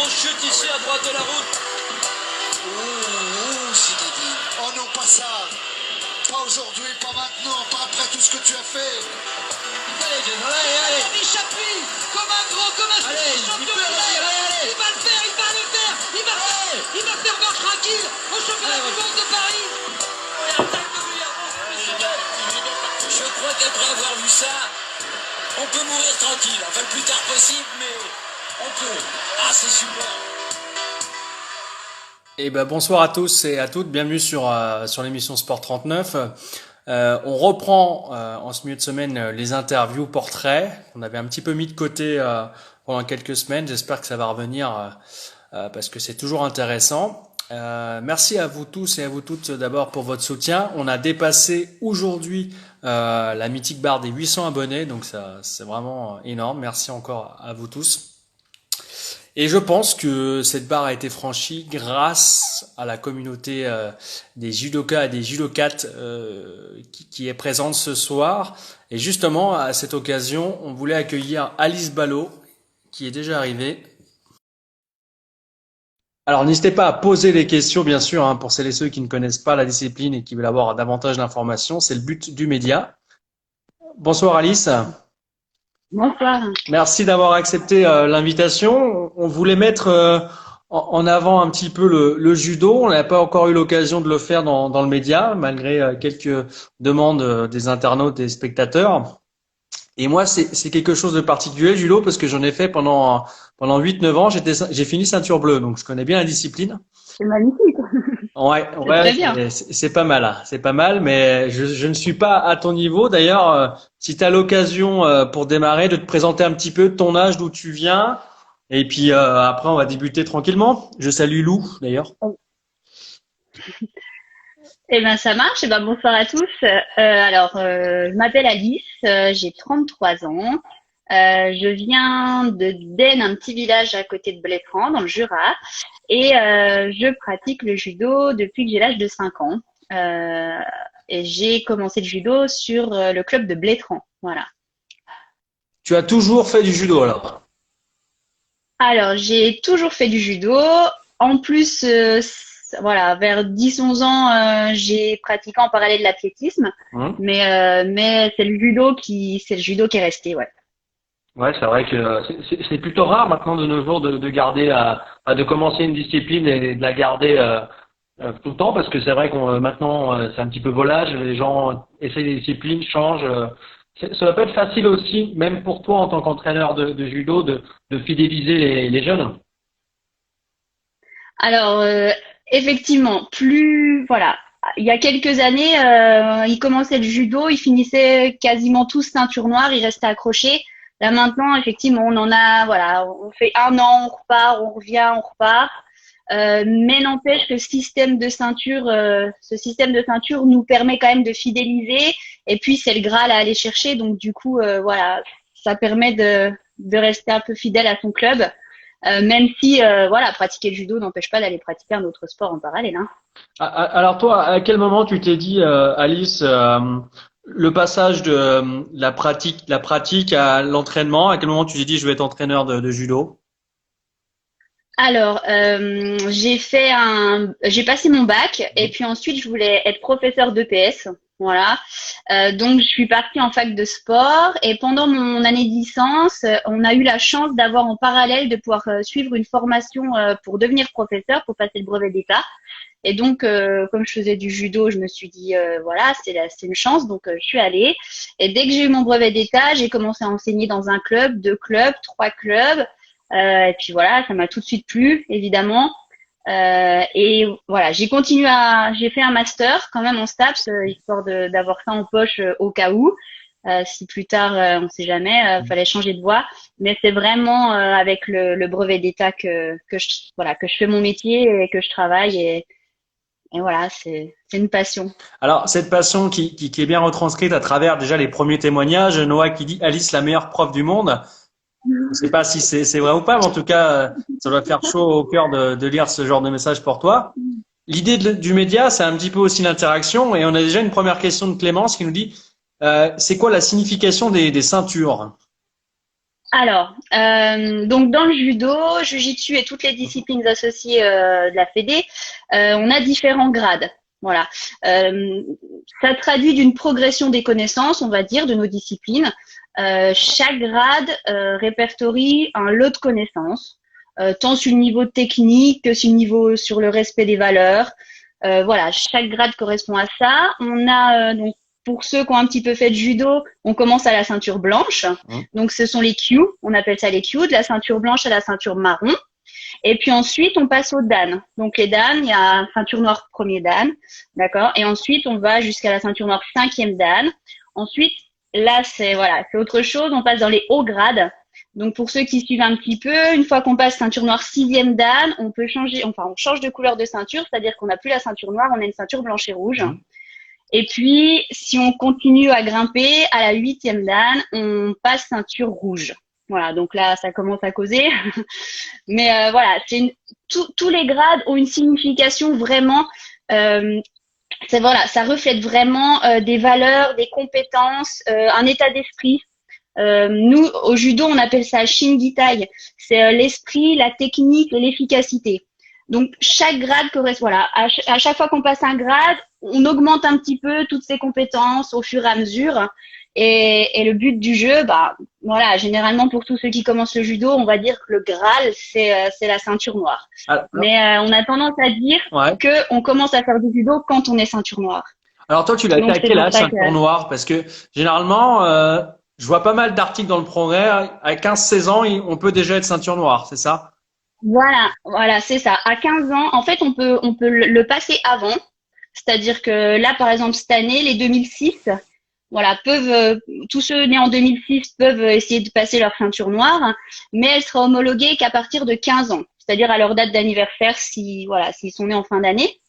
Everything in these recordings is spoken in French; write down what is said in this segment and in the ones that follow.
chute ici à droite de la route. Oh, Zinedine. Oh non, pas ça. Pas aujourd'hui, pas maintenant, pas après tout ce que tu as fait. Allez, Jeff, allez. Chapuis, comme un gros, comme un Allez, champion il peut réussir, allez. Il va le faire, il va le faire. Il va faire mort tranquille au championnat du monde de Paris. Je crois qu'après avoir vu ça, on peut mourir tranquille. Enfin, le plus tard possible, mais on peut. Ah, c'est super. Eh ben, bonsoir à tous et à toutes, bienvenue sur l'émission Sport 39. On reprend en ce milieu de semaine les interviews portraits qu'on avait un petit peu mis de côté pendant quelques semaines. J'espère que ça va revenir parce que c'est toujours intéressant. Merci à vous tous et à vous toutes d'abord pour votre soutien. On a dépassé aujourd'hui la mythique barre des 800 abonnés, donc ça c'est vraiment énorme. Merci encore à vous tous. Et je pense que cette barre a été franchie grâce à la communauté des judokas et des judokates qui est présente ce soir. Et justement, à cette occasion, on voulait accueillir Alice Ballot, qui est déjà arrivée. Alors, n'hésitez pas à poser les questions, bien sûr, hein, pour celles et ceux qui ne connaissent pas la discipline et qui veulent avoir davantage d'informations. C'est le but du média. Bonsoir Alice. Bonsoir. Merci d'avoir accepté l'invitation. On voulait mettre en avant un petit peu le judo. On n'a pas encore eu l'occasion de le faire dans le média, malgré quelques demandes des internautes et des spectateurs. Et moi, c'est quelque chose de particulier, le judo, parce que j'en ai fait pendant 8-9 ans. J'ai fini ceinture bleue, donc je connais bien la discipline. C'est magnifique. Ouais, très bien. c'est pas mal, hein. C'est pas mal, mais je ne suis pas à ton niveau. D'ailleurs, si tu as l'occasion pour démarrer de te présenter un petit peu ton âge, d'où tu viens, et puis après on va débuter tranquillement. Je salue Lou d'ailleurs. Eh ben ça marche. Eh ben bonsoir à tous. Je m'appelle Alice, j'ai 33 ans. Je viens de Den, un petit village à côté de Blétrand, dans le Jura, et je pratique le judo depuis que j'ai l'âge de 5 ans. Et j'ai commencé le judo sur le club de Blétrand. Voilà. Tu as toujours fait du judo alors? Alors, j'ai toujours fait du judo. En plus, voilà, vers 10-11 ans, j'ai pratiqué en parallèle de l'athlétisme. Mais c'est le judo qui est resté, ouais. Ouais, c'est vrai que c'est plutôt rare maintenant de nos jours de garder de commencer une discipline et de la garder tout le temps, parce que c'est vrai qu'on maintenant c'est un petit peu volage, les gens essayent des disciplines, changent. Ça va pas être facile aussi, même pour toi en tant qu'entraîneur de judo, de fidéliser les jeunes. Alors, effectivement, voilà. Il y a quelques années, ils commençaient le judo, ils finissaient quasiment tous ceinture noire, ils restaient accrochés. Là maintenant, effectivement, on en a, voilà, on fait un an, on repart, on revient, on repart. Mais n'empêche que ce système de ceinture nous permet quand même de fidéliser. Et puis c'est le Graal à aller chercher, donc du coup, voilà, ça permet de rester un peu fidèle à son club, même si, voilà, pratiquer le judo n'empêche pas d'aller pratiquer un autre sport en parallèle, hein. Alors toi, à quel moment tu t'es dit, Alice, le passage de la pratique à l'entraînement, à quel moment tu t'es dit je vais être entraîneur de judo? Alors, j'ai passé mon bac et puis ensuite je voulais être professeur d'EPS, voilà. Donc je suis partie en fac de sport et pendant mon année de licence, on a eu la chance d'avoir en parallèle de pouvoir suivre une formation pour devenir professeur, pour passer le brevet d'État. Et donc, comme je faisais du judo, je me suis dit, voilà, c'est une chance. Donc, je suis allée. Et dès que j'ai eu mon brevet d'État, j'ai commencé à enseigner dans un club, 2 clubs, 3 clubs. Et puis voilà, ça m'a tout de suite plu, évidemment. Et voilà, j'ai fait un master quand même en STAPS, histoire d'avoir ça en poche au cas où. Si plus tard, on sait jamais, fallait changer de voie. Mais c'est vraiment avec le brevet d'État que je fais mon métier et que je travaille. Et voilà, c'est une passion. Alors, cette passion qui est bien retranscrite à travers déjà les premiers témoignages, Noah qui dit Alice, la meilleure prof du monde. Je ne sais pas si c'est vrai ou pas, mais en tout cas, ça doit faire chaud au cœur de lire ce genre de message pour toi. L'idée du média, c'est un petit peu aussi l'interaction, et on a déjà une première question de Clémence qui nous dit c'est quoi la signification des ceintures? Alors, donc dans le judo, jiu-jitsu et toutes les disciplines associées de la Fédé, on a différents grades. Voilà. Ça traduit d'une progression des connaissances, on va dire, de nos disciplines. Chaque grade répertorie un lot de connaissances, tant sur le niveau technique que sur le niveau sur le respect des valeurs. Voilà, chaque grade correspond à ça. On a donc pour ceux qui ont un petit peu fait de judo, on commence à la ceinture blanche. Donc, ce sont les kyu. On appelle ça les kyu, de la ceinture blanche à la ceinture marron. Et puis ensuite, on passe aux dan. Donc, les dan, il y a ceinture noire premier dan. D'accord? Et ensuite, on va jusqu'à la ceinture noire cinquième dan. Ensuite, là, c'est autre chose. On passe dans les hauts grades. Donc, pour ceux qui suivent un petit peu, une fois qu'on passe ceinture noire sixième dan, on change de couleur de ceinture. C'est-à-dire qu'on n'a plus la ceinture noire, on a une ceinture blanche et rouge. Et puis, si on continue à grimper, à la huitième dan, on passe ceinture rouge. Voilà, donc là, ça commence à causer. Mais voilà, tous les grades ont une signification vraiment. Ça reflète vraiment des valeurs, des compétences, un état d'esprit. Nous, au judo, on appelle ça shingitai. C'est l'esprit, la technique et l'efficacité. Donc, chaque grade correspond, à chaque fois qu'on passe un grade, on augmente un petit peu toutes ces compétences au fur et à mesure. Et le but du jeu, généralement pour tous ceux qui commencent le judo, on va dire que le Graal, c'est la ceinture noire. Mais on a tendance à dire que on commence à faire du judo quand on est ceinture noire. Alors toi, tu l'as été à quel âge, ceinture noire? Parce que généralement, je vois pas mal d'articles dans le progrès. À 15-16 ans, on peut déjà être ceinture noire, c'est ça? Voilà, c'est ça. À 15 ans, en fait, on peut le passer avant. C'est-à-dire que là, par exemple, cette année, les 2006, tous ceux nés en 2006 peuvent essayer de passer leur ceinture noire, mais elle sera homologuée qu'à partir de 15 ans. C'est-à-dire à leur date d'anniversaire s'ils sont nés en fin d'année.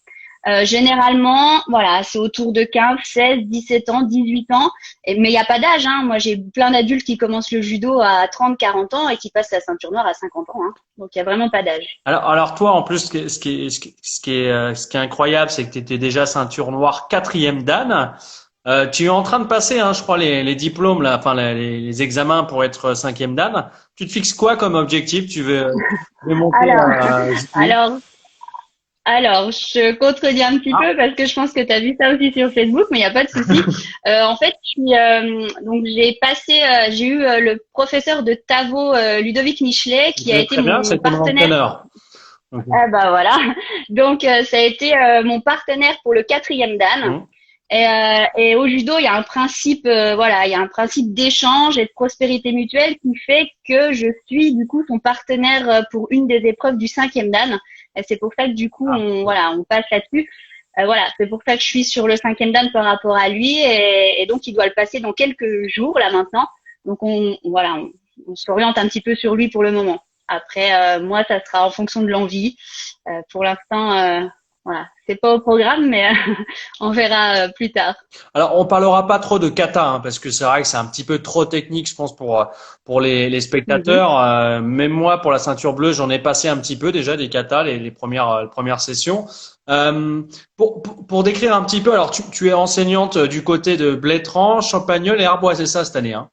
Généralement, c'est autour de 15, 16, 17 ans, 18 ans. Mais il n'y a pas d'âge, hein. Moi, j'ai plein d'adultes qui commencent le judo à 30, 40 ans et qui passent la ceinture noire à 50 ans, hein. Donc, il n'y a vraiment pas d'âge. Alors toi, en plus, ce qui est incroyable, c'est que tu étais déjà ceinture noire quatrième dan. Tu es en train de passer, je crois, les diplômes, là, enfin, les examens pour être cinquième dan. Tu te fixes quoi comme objectif? Tu veux monter Alors, je contredis un petit peu parce que je pense que tu as vu ça aussi sur Facebook, mais il n'y a pas de souci. En fait, j'ai eu le professeur de Tavo, Ludovic Michelet, qui a été mon partenaire. Voilà. Donc, ça a été mon partenaire pour le quatrième dan. Et au judo, il y a un principe, il y a un principe d'échange et de prospérité mutuelle qui fait que je suis du coup son partenaire pour une des épreuves du cinquième dan. Et c'est pour ça que du coup, on passe là-dessus. C'est pour ça que je suis sur le cinquième dan par rapport à lui, et donc il doit le passer dans quelques jours là maintenant. Donc on s'oriente un petit peu sur lui pour le moment. Après, moi, ça sera en fonction de l'envie. Pour l'instant, c'est pas au programme, mais on verra plus tard. Alors, on parlera pas trop de kata, parce que c'est vrai que c'est un petit peu trop technique, je pense, pour les spectateurs. Même moi, pour la ceinture bleue, j'en ai passé un petit peu déjà des katas, les premières sessions. Pour décrire un petit peu, alors tu es enseignante du côté de Blétran, Champagnole et Arbois, c'est ça cette année, hein?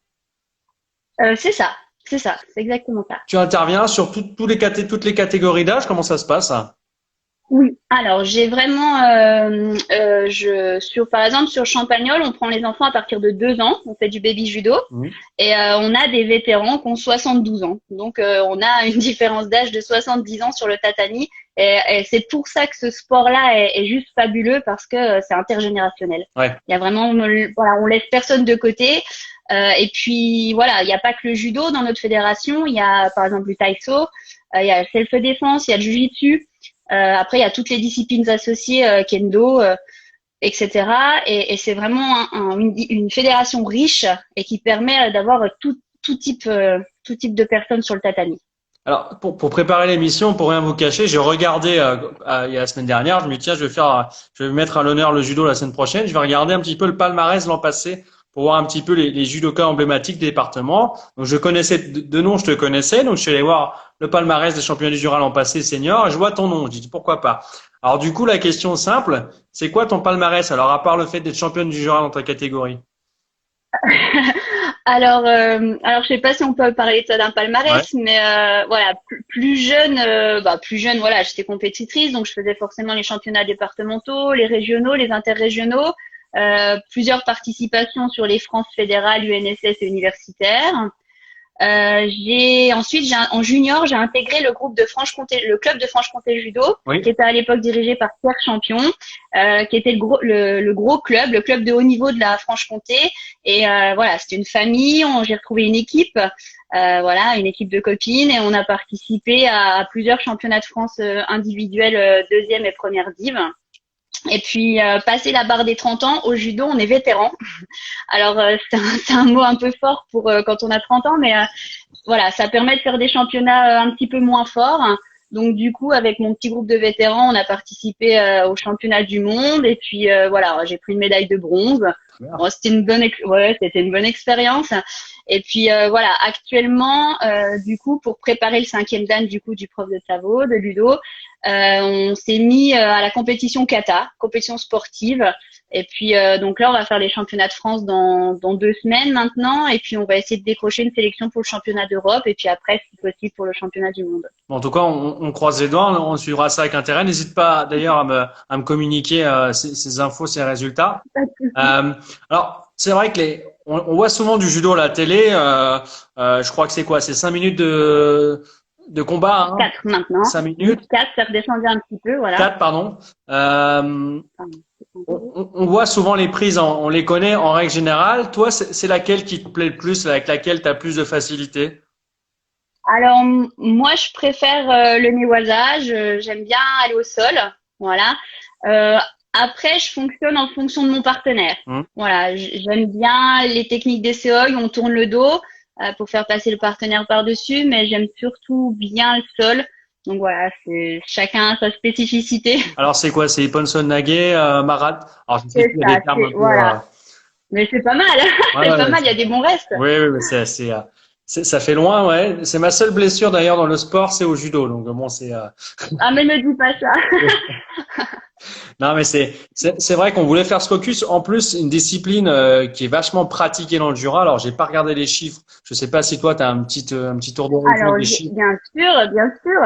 C'est ça, c'est exactement ça. Tu interviens sur toutes les catégories d'âge, comment ça se passe? Oui, alors j'ai vraiment, par exemple sur Champagnole, on prend les enfants à partir de 2 ans, on fait du baby judo, et on a des vétérans qui ont 72 ans. Donc on a une différence d'âge de 70 ans sur le tatami, et c'est pour ça que ce sport-là est juste fabuleux, parce que c'est intergénérationnel. Il y a vraiment, on laisse personne de côté. Et puis il n'y a pas que le judo dans notre fédération, il y a par exemple le taïso, il y a le self-défense, il y a le jiu-jitsu. Après, il y a toutes les disciplines associées, kendo, etc. Et c'est vraiment une fédération riche et qui permet d'avoir tout type de personnes sur le tatami. Alors, pour préparer l'émission, pour rien vous cacher, j'ai regardé il y a la semaine dernière. Je me dis tiens, je vais mettre à l'honneur le judo la semaine prochaine. Je vais regarder un petit peu le palmarès l'an passé, pour voir un petit peu les judokas emblématiques des départements. Donc, je connaissais de nom, je te connaissais. Donc, je suis allé voir le palmarès des championnats du Jura l'an passé senior, et je vois ton nom. Je dis pourquoi pas. Alors, du coup, la question simple, c'est quoi ton palmarès? Alors, à part le fait d'être championne du Jura dans ta catégorie? Alors je sais pas si on peut parler de ça d'un palmarès, mais voilà, plus jeune, plus jeune, voilà, j'étais compétitrice, donc je faisais forcément les championnats départementaux, les régionaux, les interrégionaux, plusieurs participations sur les France fédérales, UNSS et universitaires. En junior, j'ai intégré le groupe de Franche-Comté, le club de Franche-Comté judo, Oui. qui était à l'époque dirigé par Pierre Champion, qui était le gros club, le club de haut niveau de la Franche-Comté. Et voilà, c'était une famille. J'ai retrouvé une équipe, voilà, une équipe de copines, et on a participé à plusieurs championnats de France individuels, deuxième et première div. Et puis, passer la barre des 30 ans, au judo, on est vétéran. Alors, c'est un mot un peu fort pour quand on a 30 ans, mais voilà, ça permet de faire des championnats un petit peu moins forts. Donc, du coup, avec mon petit groupe de vétérans, on a participé au championnat du monde. Et puis, voilà, j'ai pris une médaille de bronze. Bon, c'était une bonne expérience. Et puis, voilà, actuellement, du coup, pour préparer le 5e dan, du coup, du prof de Tavo, de Ludo, on s'est mis à la compétition kata, compétition sportive. Et puis donc là, on va faire les championnats de France dans 2 semaines maintenant. Et puis on va essayer de décrocher une sélection pour le championnat d'Europe. Et puis après, si possible, pour le championnat du monde. Bon, en tout cas, on croise les doigts, on suivra ça avec intérêt. N'hésite pas d'ailleurs à me communiquer ces infos, ces résultats. Alors, c'est vrai que on voit souvent du judo à la télé. Je crois que c'est quoi? C'est 5 minutes de combat, hein? 4 maintenant. 5 minutes. 4, ça redescendait un petit peu, voilà. 4, pardon. On voit souvent les prises, on les connaît en règle générale. Toi, c'est laquelle qui te plaît le plus, avec laquelle tu as plus de facilité? Alors, moi, je préfère le newaza. J'aime bien aller au sol, voilà. Après, je fonctionne en fonction de mon partenaire. Voilà, j'aime bien les techniques d'essai, on tourne le dos pour faire passer le partenaire par-dessus, mais j'aime surtout bien le sol. Donc voilà, c'est chacun a sa spécificité. Alors c'est quoi? C'est Iponson Nage, Marat? Alors je sais C'est qu'il y a ça, des termes un peu, voilà. Mais c'est pas mal, c'est pas mal, il y a des bons restes. Oui, mais ça fait loin, ouais. C'est ma seule blessure d'ailleurs dans le sport, c'est au judo. Donc bon, c'est. Ah mais ne dis pas ça. Non, mais c'est vrai qu'on voulait faire ce focus. En plus, une discipline qui est vachement pratiquée dans le Jura. Alors, j'ai pas regardé les chiffres. Je sais pas si toi, tu as un petit tour d'horizon Alors, des chiffres. bien sûr, bien sûr.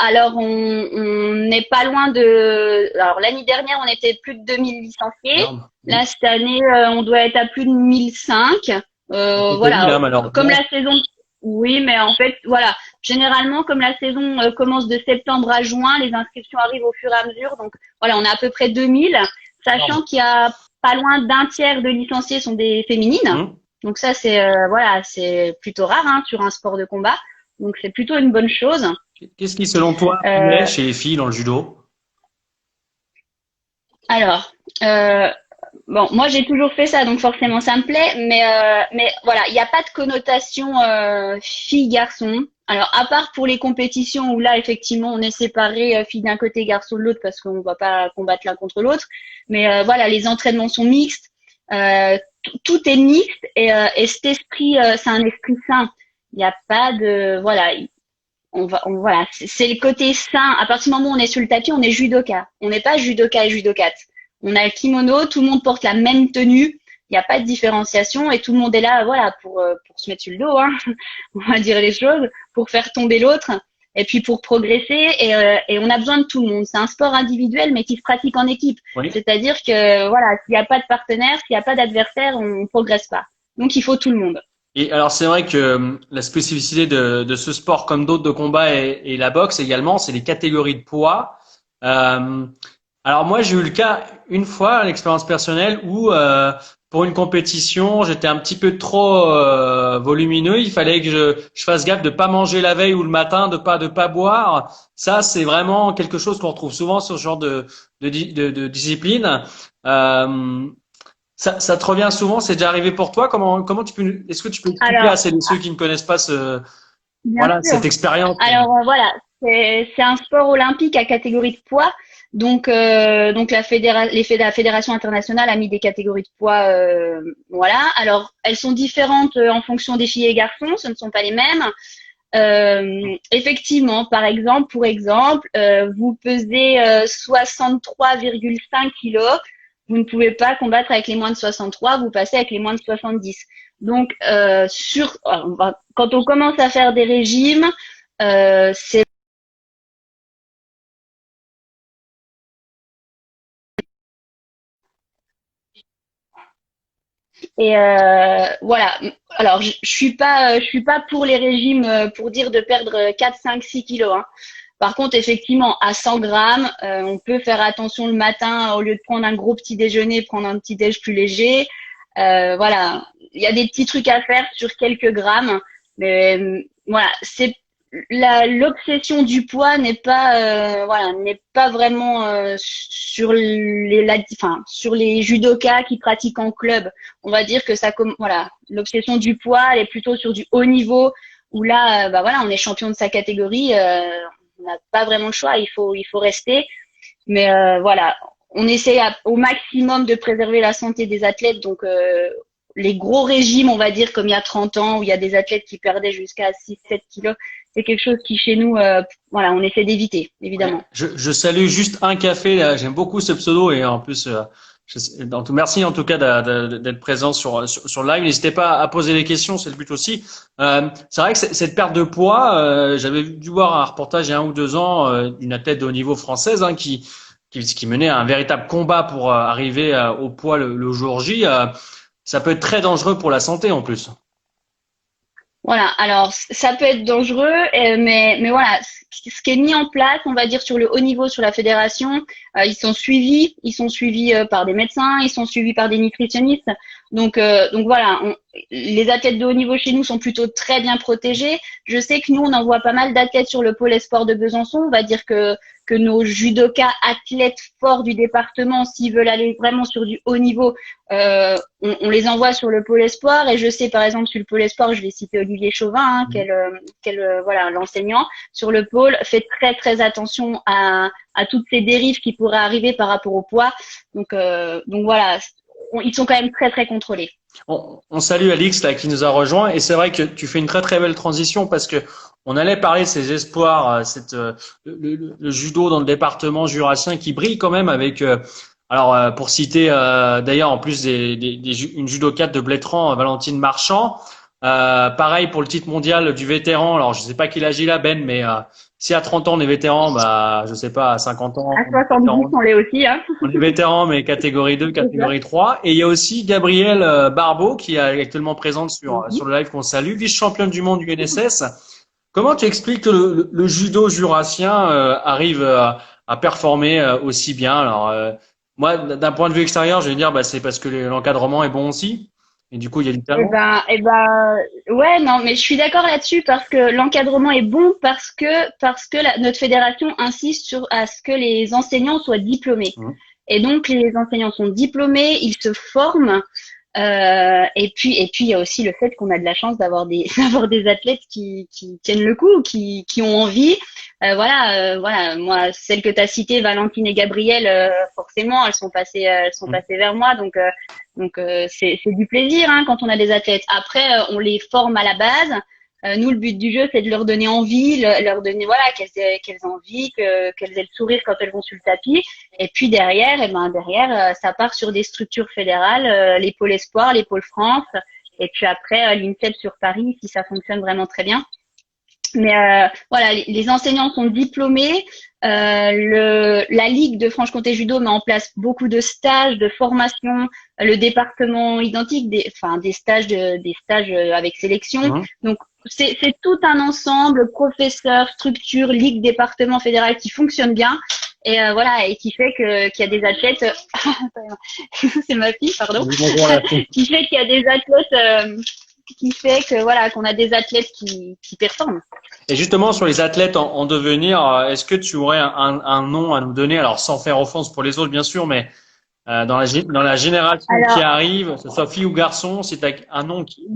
Alors, on n'est pas loin de. Alors, l'année dernière, on était plus de 2000 licenciés. Là, cette année, on doit être à plus de 1005. Voilà. Comme la saison. Oui, mais en fait, voilà. Généralement, comme la saison commence de septembre à juin, les inscriptions arrivent au fur et à mesure. Donc, voilà, on a à peu près 2000, sachant qu'il y a pas loin d'un tiers de licenciés sont des féminines. Donc ça, c'est voilà, c'est plutôt rare sur un sport de combat. Donc, c'est plutôt une bonne chose. Qu'est-ce qui, selon toi, plaît chez les filles dans le judo? Alors, bon, moi j'ai toujours fait ça, donc forcément ça me plaît, mais voilà, il n'y a pas de connotation fille-garçon. Alors, à part pour les compétitions où là, effectivement, on est séparés, filles d'un côté, garçons de l'autre, parce qu'on ne va pas combattre l'un contre l'autre. Mais voilà, les entraînements sont mixtes, tout est mixte, et cet esprit, c'est un esprit sain. Il n'y a pas de, voilà, voilà, c'est le côté sain. À partir du moment où on est sur le tapis, on est judoka. On n'est pas judoka et judokate. On a le kimono, tout le monde porte la même tenue. Il n'y a pas de différenciation et tout le monde est là, voilà, pour se mettre sur le dos, on va dire les choses, pour faire tomber l'autre et puis pour progresser. Et on a besoin de tout le monde. C'est un sport individuel mais qui se pratique en équipe. Oui. C'est-à-dire que voilà, s'il n'y a pas de partenaire, s'il n'y a pas d'adversaire, on ne progresse pas. Donc il faut tout le monde. Et alors c'est vrai que la spécificité de ce sport comme d'autres de combat et la boxe également, c'est les catégories de poids. Alors moi j'ai eu le cas une fois, l'expérience personnelle où pour une compétition j'étais un petit peu trop volumineux. Il fallait que je fasse gaffe de pas manger la veille ou le matin, de pas boire. Ça c'est vraiment quelque chose qu'on retrouve souvent sur ce genre de discipline. Ça te revient souvent, c'est déjà arrivé pour toi? Comment est-ce que tu peux expliquer à ceux qui ne connaissent pas cette expérience? Alors voilà, c'est un sport olympique à catégorie de poids. Donc la fédération internationale a mis des catégories de poids, voilà. Alors elles sont différentes en fonction des filles et garçons, ce ne sont pas les mêmes. Effectivement, pour exemple, vous pesez 63,5 kilos. vous ne pouvez pas combattre avec les moins de 63, vous passez avec les moins de 70. Donc, quand on commence à faire des régimes, c'est et voilà. Alors, je suis pas pour les régimes pour dire de perdre 4, 5, 6 kilos. Hein. Par contre, effectivement, à 100 grammes, on peut faire attention le matin au lieu de prendre un gros petit déjeuner, prendre un petit déj plus léger. Voilà, il y a des petits trucs à faire sur quelques grammes, mais voilà, c'est l'obsession du poids n'est pas voilà n'est pas vraiment sur sur les judokas qui pratiquent en club. On va dire que voilà, l'obsession du poids elle est plutôt sur du haut niveau où là bah voilà, on est champion de sa catégorie, on n'a pas vraiment le choix, il faut rester. Mais voilà, on essaie au maximum de préserver la santé des athlètes. Donc, les gros régimes, on va dire, comme il y a 30 ans, où il y a des athlètes qui perdaient jusqu'à 6-7 kilos, c'est quelque chose qui, chez nous, voilà, on essaie d'éviter, évidemment. Je salue juste un café, là. J'aime beaucoup ce pseudo et en plus, merci en tout cas d'être présent sur live. N'hésitez pas à poser des questions, c'est le but aussi. C'est vrai que cette perte de poids, j'avais dû voir un reportage il y a 1 ou 2 ans d'une athlète de haut niveau française qui menait un véritable combat pour arriver au poids le jour J. Ça peut être très dangereux pour la santé en plus. Voilà, alors ça peut être dangereux, mais voilà, ce qui est mis en place, on va dire sur le haut niveau, sur la fédération, ils sont suivis par des médecins, ils sont suivis par des nutritionnistes. Donc voilà, les athlètes de haut niveau chez nous sont plutôt très bien protégés. Je sais que nous, on envoie pas mal d'athlètes sur le pôle espoir de Besançon. On va dire que nos judokas athlètes forts du département, s'ils veulent aller vraiment sur du haut niveau, on les envoie sur le pôle espoir. Et je sais par exemple sur le pôle espoir, je vais citer Olivier Chauvin, voilà, l'enseignant sur le pôle, fait très très attention à toutes ces dérives qui pourraient arriver par rapport au poids. Donc voilà, ils sont quand même très très contrôlés. On salue Alix là qui nous a rejoint et c'est vrai que tu fais une très très belle transition parce que on allait parler de ces espoirs, le judo dans le département jurassien qui brille quand même avec pour citer d'ailleurs en plus une judokate de Blétran, Valentine Marchand. Pareil pour le titre mondial du vétéran. Alors je sais pas quel âge il a Ben, mais si à 30 ans on est vétéran, bah je sais pas à 50 ans. À 70 on l'est aussi, hein. On est vétéran mais catégorie 2, catégorie 3. Et il y a aussi Gabrielle Barbeau qui est actuellement présente sur le live qu'on salue, vice-championne du monde du NSS. Comment tu expliques que le judo jurassien arrive à performer aussi bien? Alors moi d'un point de vue extérieur, je vais dire c'est parce que l'encadrement est bon aussi. Et du coup, il y a du talent. Ouais, non, mais je suis d'accord là-dessus parce que l'encadrement est bon parce que notre fédération insiste sur à ce que les enseignants soient diplômés. Et donc les enseignants sont diplômés, ils se forment. Et puis il y a aussi le fait qu'on a de la chance d'avoir des athlètes qui tiennent le coup, qui ont envie. Voilà, moi celles que tu as citées, Valentine et Gabrielle, forcément elles sont passées vers moi, donc c'est du plaisir hein, quand on a des athlètes. Après on les forme à la base. Nous, le but du jeu, c'est de leur donner envie, leur donner voilà qu'elles aient envie, qu'elles aient le sourire quand elles vont sur le tapis. Et puis derrière, ça part sur des structures fédérales, les pôles espoirs, les pôles France, et puis après l'INSEP sur Paris, si ça fonctionne vraiment très bien. Mais voilà, les enseignants sont diplômés. La Ligue de Franche-Comté Judo met en place beaucoup de stages, de formation. Le département identique, des stages avec sélection. Donc c'est tout un ensemble, professeurs, structures, ligue, département, fédéral qui fonctionne bien. Et voilà, et qui fait qu'il y a des athlètes. C'est ma fille, pardon. Qui fait qu'il y a des athlètes. Qui fait que voilà qu'on a des athlètes qui performent. Et justement sur les athlètes en devenir, est-ce que tu aurais un nom à nous donner, alors sans faire offense pour les autres bien sûr, mais dans la génération qui arrive, que ce soit fille ou garçon, si tu as un nom qui…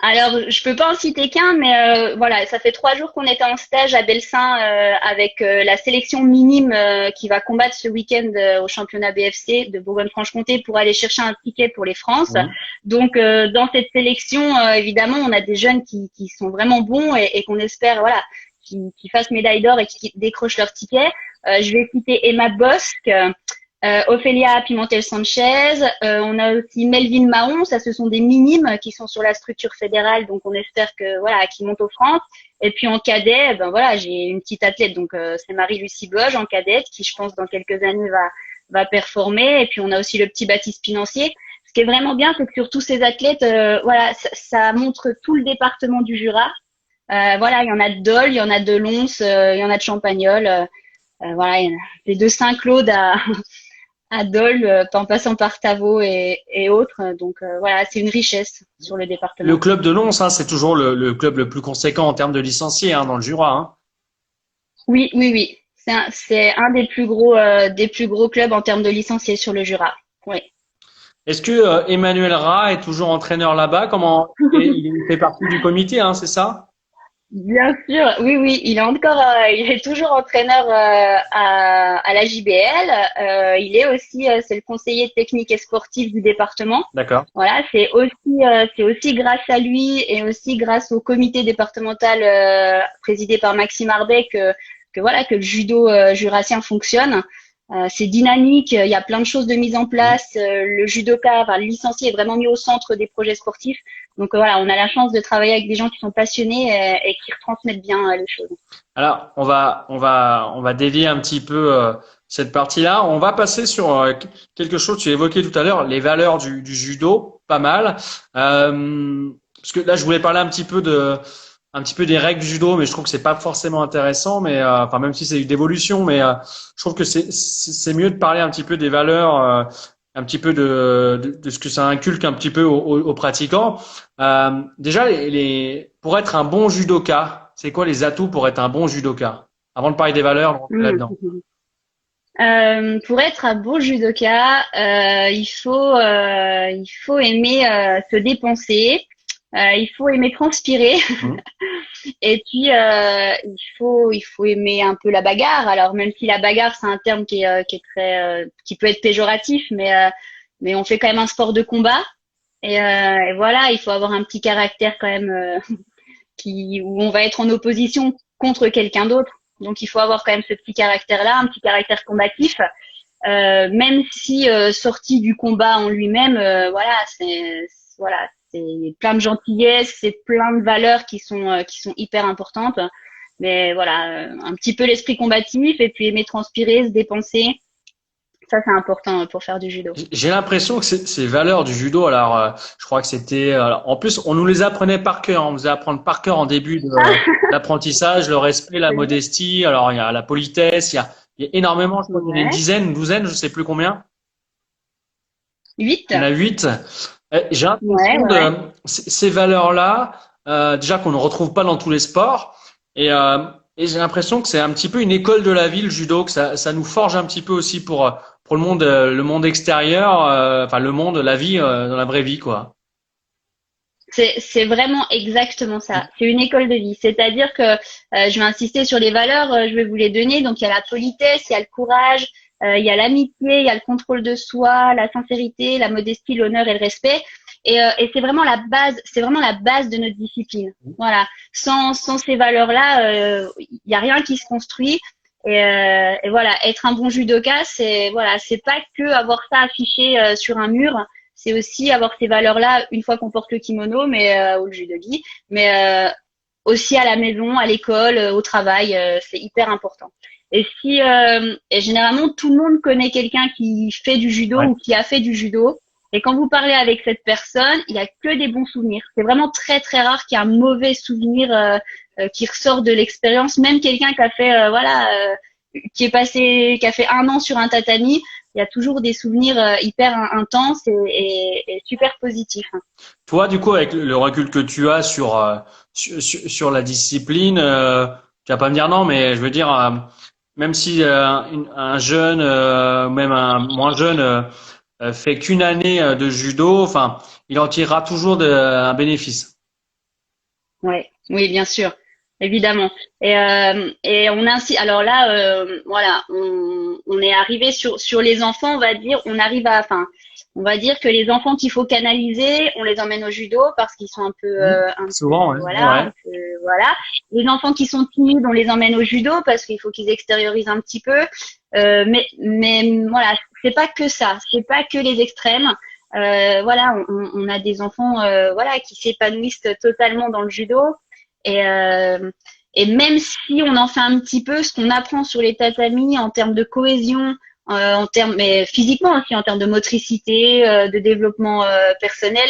Alors, je peux pas en citer qu'un, mais voilà, ça fait 3 jours qu'on était en stage à Belsin avec la sélection minime qui va combattre ce week-end au championnat BFC de Bourgogne-Franche-Comté pour aller chercher un ticket pour les France. Donc, dans cette sélection, évidemment, on a des jeunes qui sont vraiment bons et qu'on espère, voilà, qui fassent médaille d'or et qui décrochent leur ticket. Je vais citer Emma Bosque. Ophélia Pimentel-Sanchez. On a aussi Melvin Mahon. Ça, ce sont des minimes qui sont sur la structure fédérale. Donc, on espère que voilà, qu'ils montent aux France. Et puis en cadet, ben voilà, j'ai une petite athlète. Donc, c'est Marie-Lucie Boge en cadette qui, je pense, dans quelques années va performer. Et puis, on a aussi le petit Baptiste Financier. Ce qui est vraiment bien, c'est que sur tous ces athlètes, voilà, ça montre tout le département du Jura. Voilà, il y en a de Dole, il y en a de Lons, il y en a de Champagnole. Voilà, c'est de Saint-Claude à Dole, en passant par Tavaux et autres. Donc voilà, c'est une richesse sur le département. Le club de Lons, hein, c'est toujours le club le plus conséquent en termes de licenciés hein, dans le Jura. Hein. Oui, oui, oui. C'est un des plus gros clubs en termes de licenciés sur le Jura. Oui. Est-ce que Emmanuel Rat est toujours entraîneur là-bas? Comment il fait partie du comité, hein, c'est ça? Bien sûr, oui, oui, il est toujours entraîneur à la JBL. Il est aussi, c'est le conseiller technique et sportif du département. D'accord. Voilà, c'est aussi grâce à lui et aussi grâce au comité départemental présidé par Maxime Arbet que voilà que le judo jurassien fonctionne. C'est dynamique, il y a plein de choses de mise en place. Le judoka, enfin, le licencié est vraiment mis au centre des projets sportifs. Donc voilà, on a la chance de travailler avec des gens qui sont passionnés et qui retransmettent bien les choses. Alors, on va dévier un petit peu cette partie-là. On va passer sur quelque chose que tu évoquais tout à l'heure, les valeurs du judo, pas mal. Parce que là, je voulais parler un petit peu des règles du judo, mais je trouve que c'est pas forcément intéressant. Mais enfin, même si c'est une évolution, mais je trouve que c'est mieux de parler un petit peu des valeurs. Un petit peu de ce que ça inculque un petit peu aux pratiquants. Déjà, pour être un bon judoka, c'est quoi les atouts pour être un bon judoka? Avant de parler des valeurs, on rentre là-dedans. Pour être un bon judoka, il faut aimer se dépenser, il faut aimer transpirer. Et puis il faut aimer un peu la bagarre. Alors même si la bagarre c'est un terme qui est très qui peut être péjoratif, mais on fait quand même un sport de combat. Et voilà, il faut avoir un petit caractère quand même où on va être en opposition contre quelqu'un d'autre. Donc il faut avoir quand même ce petit caractère-là, un petit caractère combatif. Même si sorti du combat en lui-même, voilà, c'est plein de gentillesse, c'est plein de valeurs qui sont hyper importantes. Mais voilà, un petit peu l'esprit combatif et puis aimer transpirer, se dépenser. Ça, c'est important pour faire du judo. J'ai l'impression que ces valeurs du judo, alors je crois que c'était… en plus, on nous les apprenait par cœur. On nous faisait apprendre par cœur en début d'apprentissage, le respect, la modestie. Alors, il y a la politesse, il y a énormément, je crois qu'il y en a une dizaine, une douzaine, je sais plus combien. 8. Il y en a 8. J'ai l'impression de ces valeurs-là, déjà qu'on ne retrouve pas dans tous les sports. Et j'ai l'impression que c'est un petit peu une école de la vie, le judo, que ça nous forge un petit peu aussi pour le monde extérieur, enfin le monde, la vie dans la vraie vie, quoi. C'est vraiment exactement ça. C'est une école de vie. C'est-à-dire que je vais insister sur les valeurs, je vais vous les donner. Donc il y a la politesse, il y a le courage, il y a l'amitié, il y a le contrôle de soi, la sincérité, la modestie, l'honneur et le respect. Et c'est vraiment la base de notre discipline. Voilà. Sans ces valeurs-là, il y a rien qui se construit. Et voilà, être un bon judoka, c'est pas que avoir ça affiché sur un mur. C'est aussi avoir ces valeurs-là une fois qu'on porte le kimono, ou le judogi, mais aussi à la maison, à l'école, au travail, c'est hyper important. Et généralement tout le monde connaît quelqu'un qui fait du judo ou qui a fait du judo. Et quand vous parlez avec cette personne, il y a que des bons souvenirs. C'est vraiment très très rare qu'il y ait un mauvais souvenir qui ressort de l'expérience. Même quelqu'un qui a fait qui a fait 1 an sur un tatami, il y a toujours des souvenirs hyper intenses et super positifs. Toi, du coup, avec le recul que tu as sur la discipline, tu vas pas me dire non, mais je veux dire, même si un jeune, même un moins jeune, fait qu'une année de judo, enfin, il en tirera toujours un bénéfice. Oui, bien sûr, évidemment. Et on ainsi, alors là, voilà, on est arrivé sur les enfants, on va dire, on va dire que les enfants qu'il faut canaliser, on les emmène au judo parce qu'ils sont un peu souvent, voilà. Les enfants qui sont timides, on les emmène au judo parce qu'il faut qu'ils extériorisent un petit peu. Mais voilà, c'est pas que ça, c'est pas que les extrêmes. Voilà, on a des enfants voilà qui s'épanouissent totalement dans le judo et même si on en fait un petit peu, ce qu'on apprend sur les tatamis en termes de cohésion, en termes mais physiquement aussi en termes de motricité, de développement personnel,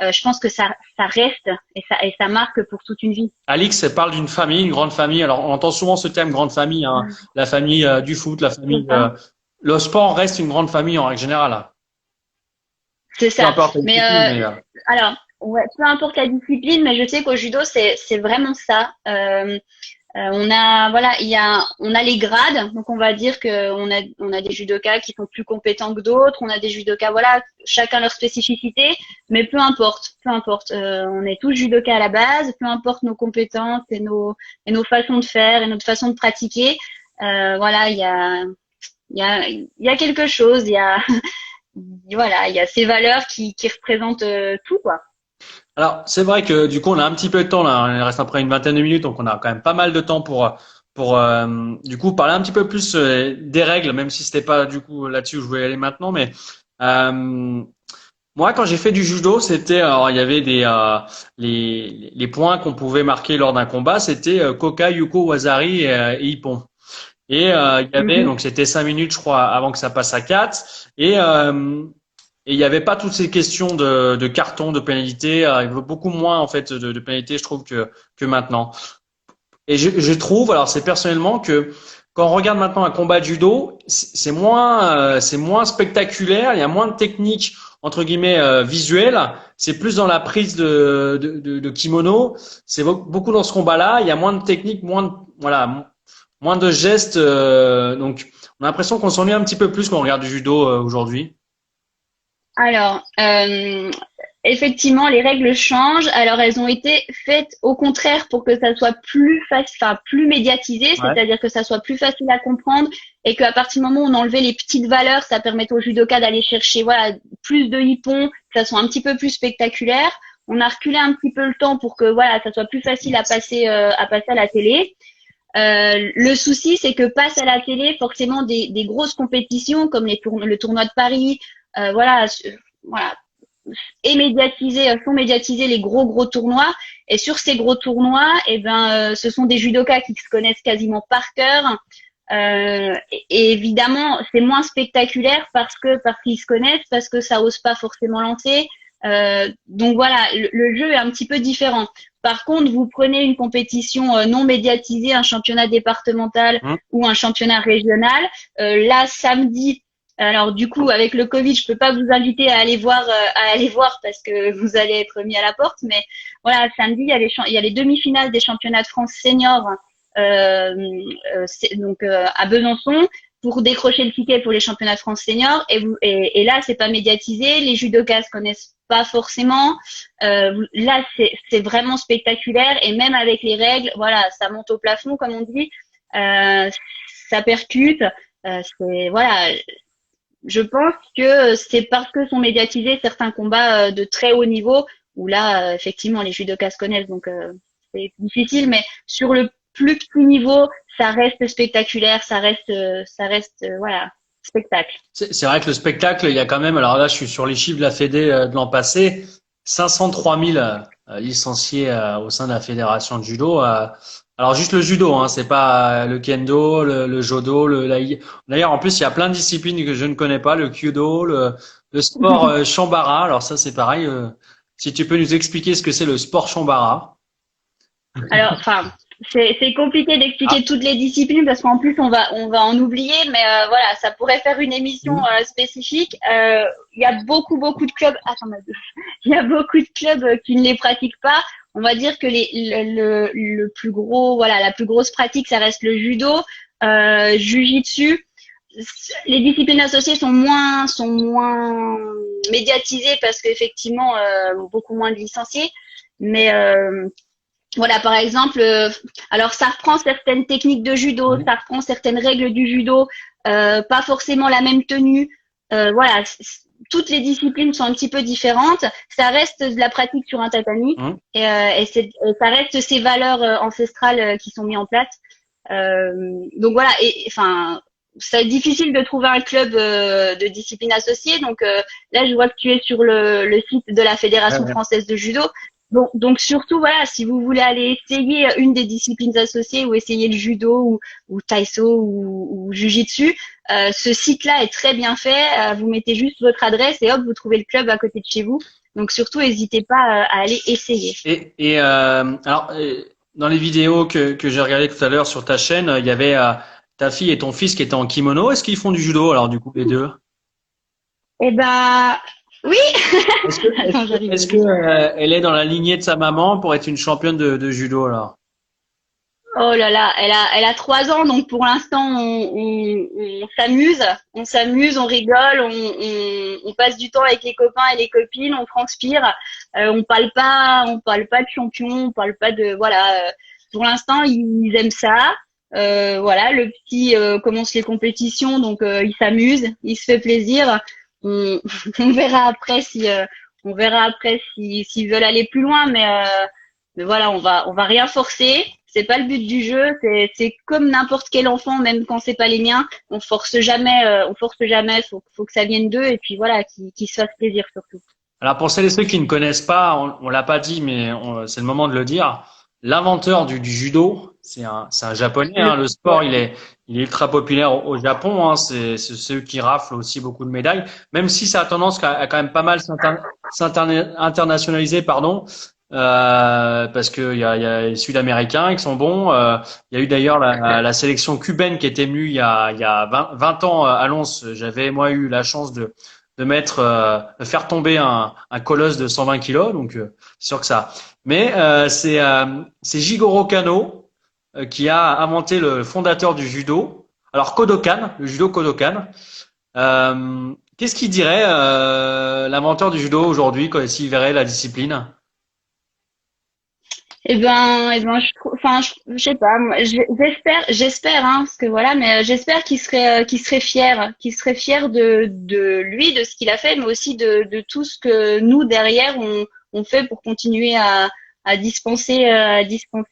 je pense que ça reste et ça marque pour toute une vie. Alix parle d'une famille, une grande famille. Alors, on entend souvent ce terme grande famille, hein. La famille du foot, la famille. Le sport reste une grande famille en règle générale. C'est Peu ça. importe la Mais discipline, alors, ouais, peu importe la discipline, mais je sais qu'au judo, c'est vraiment ça. On a voilà, on a les grades, donc on va dire que on a des judokas qui sont plus compétents que d'autres, on a des judokas voilà, chacun leur spécificité, mais peu importe, on est tous judokas à la base, peu importe nos compétences et nos façons de faire et notre façon de pratiquer, voilà, il y a quelque chose, voilà, il y a ces valeurs qui représentent tout quoi. Alors, c'est vrai que du coup, on a un petit peu de temps là. Il reste après une vingtaine de minutes, donc on a quand même pas mal de temps pour du coup parler un petit peu plus des règles, même si c'était pas du coup là-dessus où je voulais aller maintenant. Mais moi, quand j'ai fait du judo, c'était alors il y avait les points qu'on pouvait marquer lors d'un combat, c'était Koka, Yuko, Wazari et Ippon. Et il y avait donc c'était 5 minutes, je crois, avant que ça passe à 4. Et il n'y avait pas toutes ces questions de carton, de pénalité. Il y avait beaucoup moins en fait de pénalité, je trouve, que maintenant. Et je trouve, alors c'est personnellement que quand on regarde maintenant un combat de judo, c'est moins spectaculaire. Il y a moins de techniques entre guillemets visuelles. C'est plus dans la prise de kimono. C'est beaucoup dans ce combat-là. Il y a moins de techniques, moins de gestes. Donc on a l'impression qu'on s'ennuie un petit peu plus quand on regarde du judo aujourd'hui. Alors, effectivement, les règles changent. Alors, elles ont été faites au contraire pour que ça soit plus facile, enfin, plus médiatisé, c'est-à-dire que ça soit plus facile à comprendre et qu'à partir du moment où on enlevait les petites valeurs, ça permettait aux judokas d'aller chercher, voilà, plus de hippons, que ça soit un petit peu plus spectaculaire. On a reculé un petit peu le temps pour que, voilà, ça soit plus facile à passer à la télé. Le souci, c'est que passe à la télé, forcément, des grosses compétitions comme le tournoi de Paris, voilà, sont médiatisés les gros tournois. Et sur ces gros tournois, ce sont des judokas qui se connaissent quasiment par cœur. Et évidemment, c'est moins spectaculaire parce qu'ils se connaissent, parce que ça ose pas forcément lancer. Donc voilà, le jeu est un petit peu différent. Par contre, vous prenez une compétition non médiatisée, un championnat départemental ou un championnat régional. Là, samedi. Alors du coup, avec le Covid, je peux pas vous inviter à aller voir parce que vous allez être mis à la porte. Mais voilà, samedi, il y a les demi-finales des championnats de France seniors, donc à Besançon, pour décrocher le ticket pour les championnats de France seniors. Et là, c'est pas médiatisé. Les judokas se connaissent pas forcément. Là, c'est vraiment spectaculaire. Et même avec les règles, voilà, ça monte au plafond, comme on dit. Ça percute. Voilà. Je pense que c'est parce que sont médiatisés certains combats de très haut niveau où là, effectivement, les judokas se connaissent, donc c'est difficile. Mais sur le plus petit niveau, ça reste spectaculaire, ça reste voilà, spectacle. C'est vrai que le spectacle, il y a quand même. Alors là, je suis sur les chiffres de la Fédé de l'an passé, 503 000 licenciés au sein de la fédération de judo. Alors juste le judo, hein, c'est pas le kendo, le jodo, D'ailleurs, en plus, il y a plein de disciplines que je ne connais pas, le kyudo, le sport shambara. Alors ça, c'est pareil. Si tu peux nous expliquer ce que c'est le sport shambara. Alors, enfin, c'est compliqué d'expliquer toutes les disciplines parce qu'en plus on va en oublier, mais voilà, ça pourrait faire une émission spécifique. Il y a beaucoup de clubs. Il y a beaucoup de clubs qui ne les pratiquent pas. On va dire que le plus gros, voilà, la plus grosse pratique, ça reste le judo, jiu-jitsu. Les disciplines associées sont moins médiatisées parce qu'effectivement, beaucoup moins de licenciés. Mais voilà, par exemple, alors ça reprend certaines techniques de judo, ça reprend certaines règles du judo, pas forcément la même tenue. Voilà, toutes les disciplines sont un petit peu différentes. Ça reste de la pratique sur un tatami et ça reste ces valeurs ancestrales qui sont mises en place. Donc voilà, et enfin c'est difficile de trouver un club de discipline associée. Donc là, je vois que tu es sur le site de la Fédération Ouais. française de judo. Donc surtout, voilà, si vous voulez aller essayer une des disciplines associées ou essayer le judo ou taïso ou jujitsu, ce site-là est très bien fait. Vous mettez juste votre adresse et hop, vous trouvez le club à côté de chez vous. Donc surtout, n'hésitez pas à aller essayer. Dans les vidéos que j'ai regardées tout à l'heure sur ta chaîne, il y avait ta fille et ton fils qui étaient en kimono. Est-ce qu'ils font du judo alors du coup les deux? Eh ben, oui. Est-ce que, Attends, j'arrive. elle est dans la lignée de sa maman pour être une championne de judo alors? Oh là là, elle a 3 ans, donc pour l'instant on s'amuse, on rigole, on passe du temps avec les copains et les copines, on transpire, on parle pas de champion, on parle pas de voilà. Pour l'instant ils aiment ça. Voilà, le petit commence les compétitions, donc il s'amuse, il se fait plaisir. On, on verra après si s'ils veulent aller plus loin, mais voilà, on va rien forcer. C'est pas le but du jeu. C'est comme n'importe quel enfant, même quand c'est pas les miens. On force jamais, on force jamais. Faut que ça vienne d'eux et puis voilà, qu'ils se fassent plaisir surtout. Alors pour celles et ceux qui ne connaissent pas, on l'a pas dit, mais c'est le moment de le dire. L'inventeur du judo, c'est un japonais. Hein. Le sport, il est ultra populaire au Japon. Hein. C'est ceux qui raflent aussi beaucoup de médailles, même si ça a tendance à quand même pas mal s'internationaliser, pardon. Parce que il y a les Sud-Américains qui sont bons. Il y a eu d'ailleurs la sélection cubaine qui était venue il y a 20 ans à Lons. J'avais moi eu la chance de de faire tomber un colosse de 120 kilos. Donc c'est sûr que ça. Mais c'est Jigoro Kano qui a inventé le fondateur du judo. Alors Kodokan, le judo Kodokan. Qu'est-ce qu'il dirait l'inventeur du judo aujourd'hui s'il verrait la discipline? Enfin, je sais pas. Moi, j'espère, hein, parce que voilà, mais j'espère qu'il serait fier de lui, de ce qu'il a fait, mais aussi de tout ce que nous derrière on fait pour continuer à dispenser,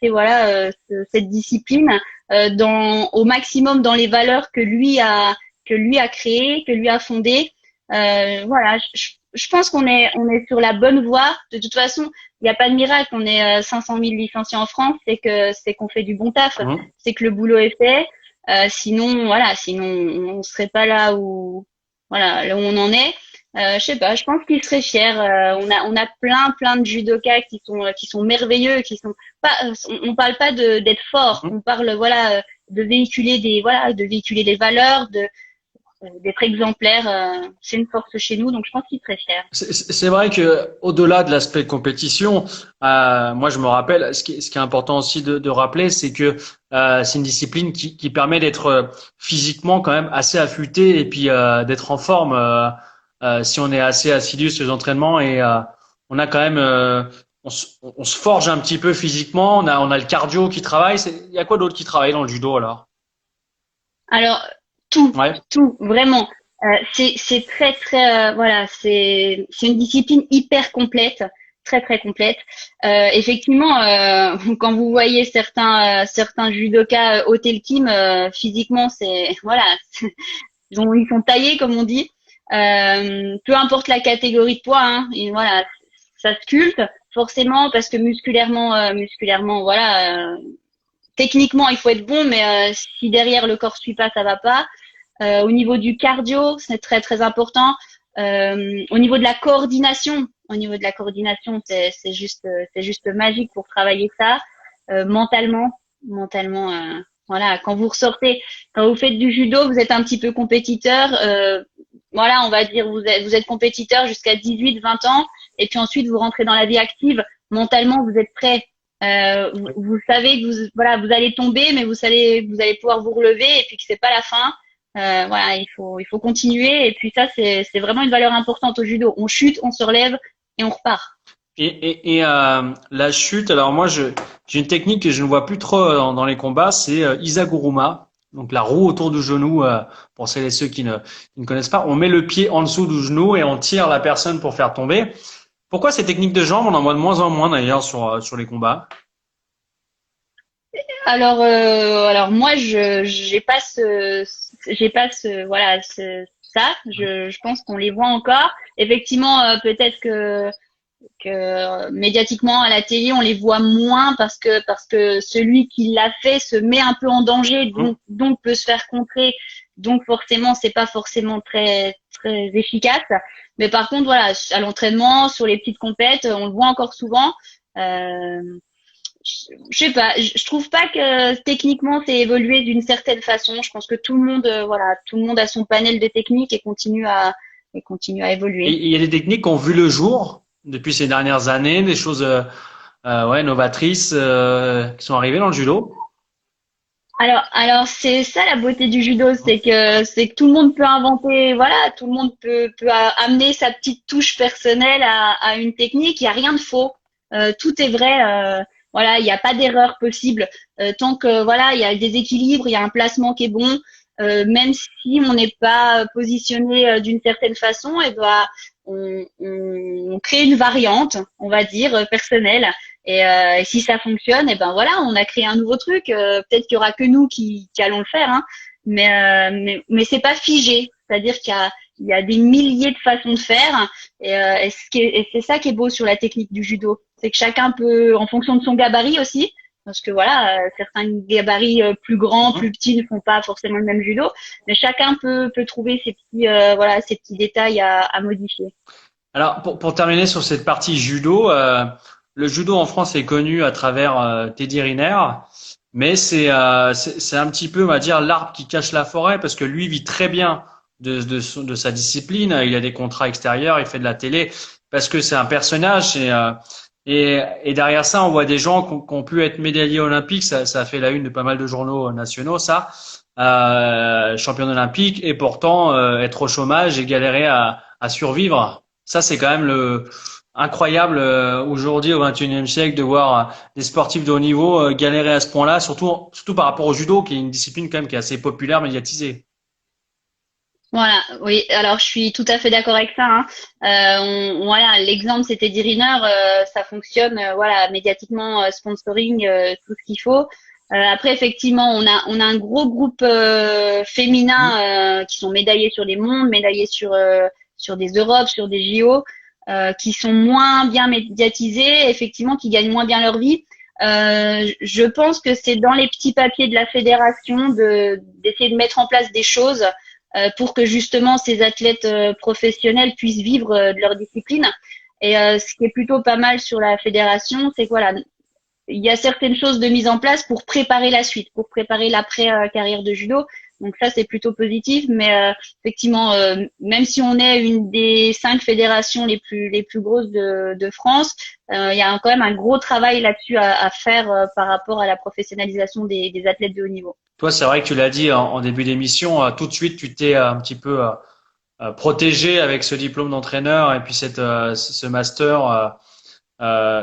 voilà, cette discipline au maximum dans les valeurs que lui a créées, que lui a fondées. Voilà, je pense on est sur la bonne voie. De toute façon, il n'y a pas de miracle. On est 500 000 licenciés en France, c'est qu'on fait du bon taf, Mmh. c'est que le boulot est fait. Sinon on serait pas là où on en est. Je sais pas. Je pense qu'il serait fier. On a plein de judokas qui sont merveilleux, qui sont pas. On parle pas d'être fort. On parle voilà de véhiculer des valeurs, d'être exemplaire. C'est une force chez nous, donc je pense qu'il serait fier. C'est vrai que au-delà de l'aspect compétition, moi je me rappelle, ce qui est important aussi de rappeler, c'est que c'est une discipline qui permet d'être physiquement quand même assez affûté et puis d'être en forme si on est assez assidu sur les entraînements et on a quand même on se forge un petit peu physiquement, on a le cardio qui travaille. Il y a quoi d'autre qui travaille dans le judo alors? Alors Ouais. tout, vraiment. C'est très voilà, c'est une discipline hyper complète, très complète. Effectivement, quand vous voyez certains judokas ôter le kim, physiquement c'est voilà, ils sont taillés comme on dit. Peu importe la catégorie de poids, hein, et voilà, ça sculpte forcément parce que musculairement voilà. Techniquement, il faut être bon, mais si derrière le corps suit pas, ça va pas. Au niveau du cardio, c'est très important. Au niveau de la coordination, c'est juste magique pour travailler ça. Mentalement, voilà. Quand vous faites du judo, vous êtes un petit peu compétiteur. Voilà, on va dire vous êtes compétiteur jusqu'à 18, 20 ans, et puis ensuite vous rentrez dans la vie active. Mentalement, vous êtes prêt. Vous savez que vous allez tomber, mais vous allez pouvoir vous relever et puis que c'est pas la fin. Voilà, il faut continuer et puis ça c'est vraiment une valeur importante au judo. On chute, on se relève et on repart. La chute, alors moi j'ai une technique que je ne vois plus trop dans les combats, c'est Isaguruma. Donc la roue autour du genou, pour celles et ceux qui ne connaissent pas, on met le pied en dessous du genou et on tire la personne pour faire tomber. Pourquoi ces techniques de jambes, on en voit de moins en moins d'ailleurs sur les combats? Alors moi j'ai pas voilà ça. Je pense qu'on les voit encore. Effectivement, peut-être que médiatiquement à la télé on les voit moins parce que celui qui l'a fait se met un peu en danger, donc peut se faire contrer, donc forcément c'est pas forcément très très efficace. Mais par contre voilà, à l'entraînement, sur les petites compètes, on le voit encore souvent. Euh, je sais pas, je trouve pas que techniquement c'est évolué d'une certaine façon. Je pense que tout le monde, voilà, tout le monde a son panel de techniques et continue à Et évoluer. il y a des techniques qui ont vu le jour depuis ces dernières années, des choses ouais, novatrices qui sont arrivées dans le judo. Alors c'est ça la beauté du judo, c'est que tout le monde peut inventer, voilà, tout le monde peut amener sa petite touche personnelle à une technique. Il y a rien de faux, tout est vrai. Voilà, il n'y a pas d'erreur possible. Tant que voilà, il y a des équilibres, il y a un placement qui est bon, même si on n'est pas positionné d'une certaine façon, et ben on crée une variante, on va dire personnelle. Et si ça fonctionne, et ben voilà, on a créé un nouveau truc. Peut-être qu'il y aura que nous qui allons le faire, hein. Mais c'est pas figé. C'est-à-dire qu'il y a des milliers de façons de faire. Et c'est ça qui est beau sur la technique du judo, c'est que chacun peut, en fonction de son gabarit aussi, parce que voilà, certains gabarits plus grands, plus petits ne font pas forcément le même judo, mais chacun peut trouver ses petits voilà, ces petits détails à modifier. Alors, pour terminer sur cette partie judo, le judo en France est connu à travers Teddy Riner, mais c'est un petit peu, on va dire, l'arbre qui cache la forêt, parce que lui vit très bien de sa discipline. Il a des contrats extérieurs, il fait de la télé, parce que c'est un personnage. Et derrière ça, on voit des gens qui ont pu être médaillés olympiques. Ça a fait la une de pas mal de journaux nationaux, ça. Champion olympique, et pourtant être au chômage et galérer à survivre. Ça, c'est quand même incroyable aujourd'hui au XXIe siècle de voir des sportifs de haut niveau galérer à ce point-là, surtout par rapport au judo, qui est une discipline quand même qui est assez populaire, médiatisée. Voilà, oui. Alors je suis tout à fait d'accord avec ça, hein. Voilà, l'exemple c'était Riner, ça fonctionne, voilà, médiatiquement, sponsoring, tout ce qu'il faut. Après effectivement, on a un gros groupe féminin qui sont médaillés sur des mondes, médaillés sur des Europes, sur des JO, qui sont moins bien médiatisés, effectivement, qui gagnent moins bien leur vie. Je pense que c'est dans les petits papiers de la fédération d'essayer de mettre en place des choses pour que justement ces athlètes professionnels puissent vivre de leur discipline. Et ce qui est plutôt pas mal sur la fédération, c'est que voilà, il y a certaines choses de mise en place pour préparer la suite, pour préparer l'après-carrière de judo. Donc ça, c'est plutôt positif. Mais effectivement, même si on est une des 5 fédérations les plus grosses de France, il y a quand même un gros travail là-dessus à faire par rapport à la professionnalisation des athlètes de haut niveau. Toi, c'est vrai que tu l'as dit en début d'émission, tout de suite, tu t'es un petit peu protégé avec ce diplôme d'entraîneur et puis ce master.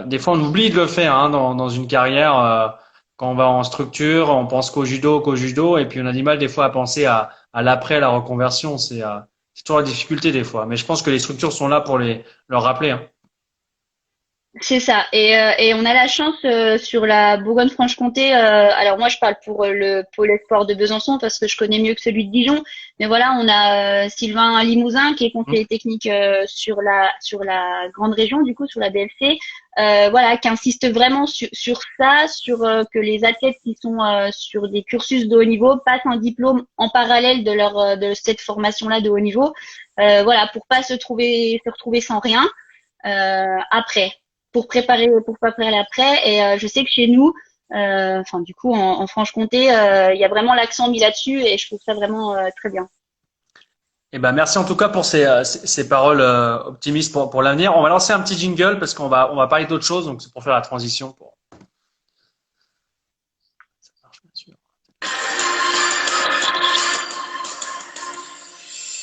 Des fois, on oublie de le faire hein, dans une carrière. Quand on va en structure, on pense qu'au judo, et puis on a du mal des fois à penser à l'après, à la reconversion. C'est toujours la difficulté des fois. Mais je pense que les structures sont là pour leur rappeler. Hein. C'est ça. Et on a la chance sur la Bourgogne-Franche-Comté. Alors moi, je parle pour le pôle sport de Besançon parce que je connais mieux que celui de Dijon. Mais voilà, on a Sylvain Limousin qui est conseiller technique sur la grande région, du coup, sur la BFC. Voilà, qui insiste vraiment sur ça, sur que les athlètes qui sont sur des cursus de haut niveau passent un diplôme en parallèle de cette formation-là de haut niveau. Voilà, pour pas se retrouver sans rien après. Pour préparer l'après. Et je sais que chez nous, enfin du coup en Franche-Comté, il y a vraiment l'accent mis là-dessus et je trouve ça vraiment très bien. Eh ben merci en tout cas pour ces paroles optimistes pour l'avenir. On va lancer un petit jingle parce qu'on va parler d'autre chose, donc c'est pour faire la transition. Ça marche bien sûr.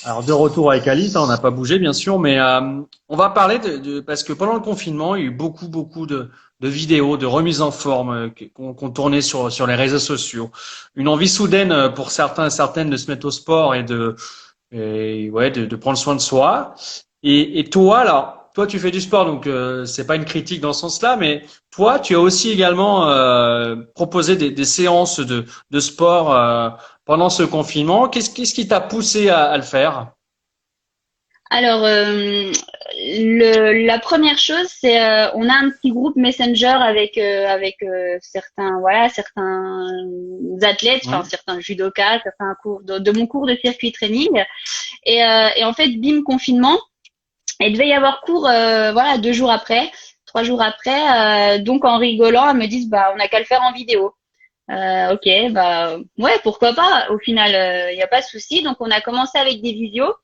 Alors de retour avec Alice, on n'a pas bougé bien sûr, mais on va parler parce que pendant le confinement, il y a eu beaucoup de vidéos, de remises en forme qu'on tournait sur les réseaux sociaux. Une envie soudaine pour certains et certaines de se mettre au sport et de prendre soin de soi. Et toi, là, toi, tu fais du sport, donc c'est pas une critique dans ce sens-là, mais toi, tu as aussi également proposé des séances de sport pendant ce confinement. Qu'est-ce qui t'a poussé à le faire? Alors, la première chose, c'est on a un petit groupe Messenger avec certains certains athlètes, enfin Mmh. certains judokas, certains cours de mon cours de circuit training et en fait bim confinement. Il devait y avoir cours 2 jours après, 3 jours après. Donc en rigolant, elles me disent bah on a qu'à le faire en vidéo. Ok, bah ouais, pourquoi pas. Au final, il n'y a pas de souci. Donc on a commencé avec des visios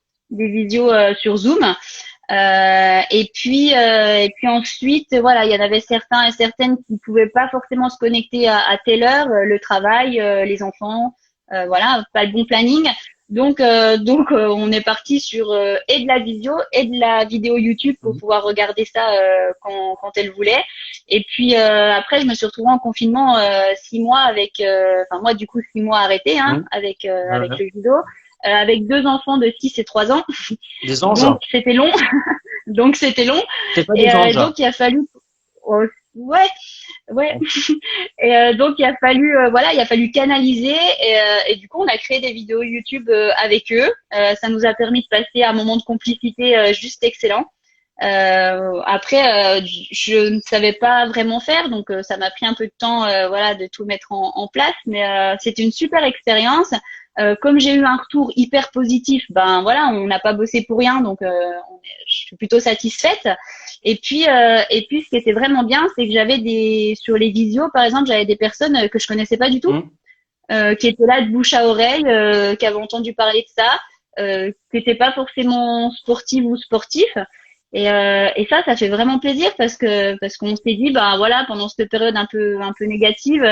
sur Zoom. Et puis ensuite, voilà, il y en avait certains et certaines qui pouvaient pas forcément se connecter à telle heure, le travail, les enfants, voilà, pas le bon planning. Donc, on est parti sur et de la visio et de la vidéo YouTube pour pouvoir regarder ça quand elle voulait. Et puis après, je me suis retrouvée en confinement 6 mois enfin moi du coup 6 mois arrêté Mmh. avec Ouais. le judo, avec 2 enfants de 6 et 3 ans. Des anges? Donc c'était long, donc c'était long. C'est pas Et des anges. donc il a fallu, oh, ouais, ouais. Et donc il a fallu canaliser et du coup on a créé des vidéos YouTube avec eux. Ça nous a permis de passer un moment de complicité juste excellent. Après, je ne savais pas vraiment faire, donc ça m'a pris un peu de temps, voilà, de tout mettre en place. Mais c'était une super expérience. Comme j'ai eu un retour hyper positif, ben voilà, on n'a pas bossé pour rien, donc je suis plutôt satisfaite. Et puis, ce qui était vraiment bien, c'est que sur les visios, par exemple, j'avais des personnes que je connaissais pas du tout, Mmh. qui étaient là de bouche à oreille, qui avaient entendu parler de ça, qui n'étaient pas forcément sportives ou sportifs. Et ça fait vraiment plaisir parce qu'on s'est dit, bah voilà, pendant cette période un peu négative,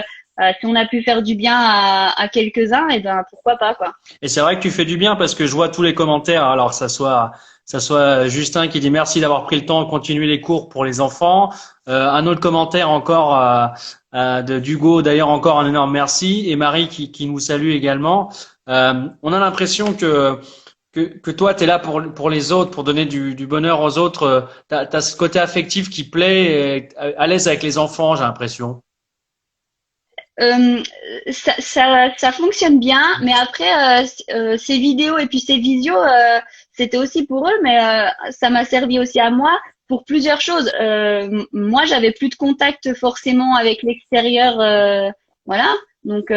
si on a pu faire du bien à quelques-uns, et ben pourquoi pas quoi. Et c'est vrai que tu fais du bien parce que je vois tous les commentaires. Alors, ça soit Justin qui dit merci d'avoir pris le temps de continuer les cours pour les enfants. Un autre commentaire encore de d'Hugo, d'ailleurs encore un énorme merci. Et Marie qui nous salue également. On a l'impression que toi, tu es là pour les autres, pour donner du bonheur aux autres. T'as ce côté affectif qui plaît, et à l'aise avec les enfants, j'ai l'impression. Euh, ça fonctionne bien, mais après ces vidéos et puis ces visios, c'était aussi pour eux, mais ça m'a servi aussi à moi pour plusieurs choses. Moi, j'avais plus de contact forcément avec l'extérieur, voilà. Donc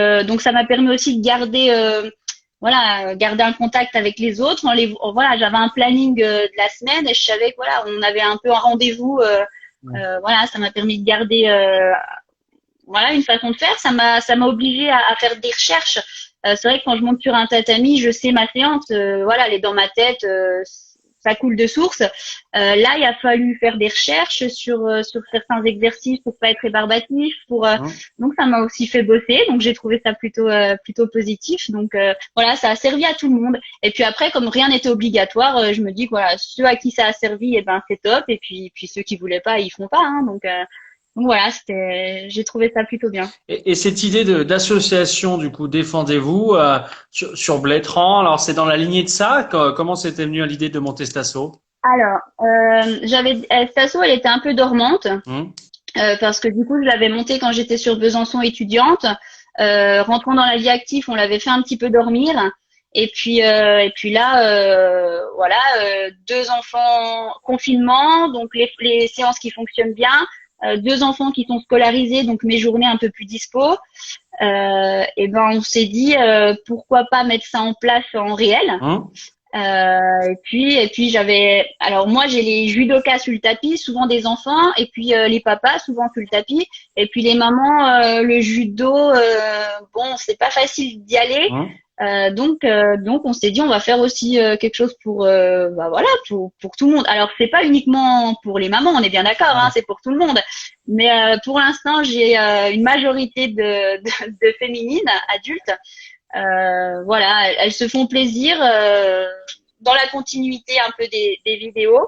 ça m'a permis aussi de garder un contact avec les autres. Voilà, j'avais un planning de la semaine et je savais que voilà, on avait un peu un rendez-vous. Voilà, ça m'a permis de garder voilà une façon de faire. Ça m'a obligé à faire des recherches. C'est vrai que quand je monte sur un tatami, je sais ma séance. Voilà, elle est dans ma tête. Ça coule de source. Là, il a fallu faire des recherches sur certains exercices pour pas être rébarbatif. Hein. Donc ça m'a aussi fait bosser. Donc j'ai trouvé ça plutôt positif. Donc voilà, ça a servi à tout le monde. Et puis après, comme rien n'était obligatoire, je me dis que voilà, ceux à qui ça a servi, eh ben c'est top. Et puis ceux qui voulaient pas, ils font pas. Hein. Donc voilà, j'ai trouvé ça plutôt bien. Et cette idée d'association, du coup, défendez-vous sur Blétran. Alors, c'est dans la lignée de ça. Comment c'était venu à l'idée de monter cet asso? Alors, cette asso, elle était un peu dormante Hum. parce que du coup, je l'avais montée quand j'étais sur Besançon étudiante. Rentrant dans la vie active, on l'avait fait un petit peu dormir. Et puis là, voilà, 2 enfants confinement, donc les séances qui fonctionnent bien. 2 enfants qui sont scolarisés, donc mes journées un peu plus dispo. Et ben on s'est dit pourquoi pas mettre ça en place en réel. Hum. Et puis alors moi j'ai les judokas sur le tapis, souvent des enfants, et puis les papas souvent sur le tapis, et puis les mamans le judo, bon c'est pas facile d'y aller. Hum. Donc on s'est dit on va faire aussi quelque chose pour bah voilà pour tout le monde. Alors c'est pas uniquement pour les mamans, on est bien d'accord, hein, c'est pour tout le monde. Mais pour l'instant j'ai une majorité de féminines adultes. Voilà, elles se font plaisir dans la continuité un peu des vidéos.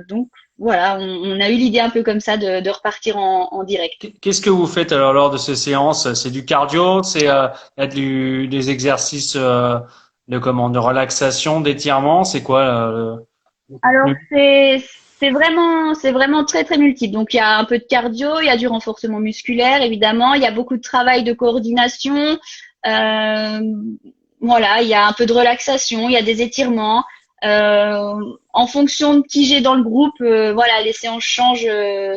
Donc voilà, on a eu l'idée un peu comme ça de repartir en direct. Qu'est-ce que vous faites alors lors de ces séances? C'est du cardio? Il y a des exercices de relaxation, d'étirement? C'est quoi Alors le- c'est vraiment très très multiple. Donc il y a un peu de cardio, il y a du renforcement musculaire évidemment, il y a beaucoup de travail de coordination. Euh, voilà, il y a un peu de relaxation, il y a des étirements. En fonction de qui j'ai dans le groupe, voilà, les séances changent,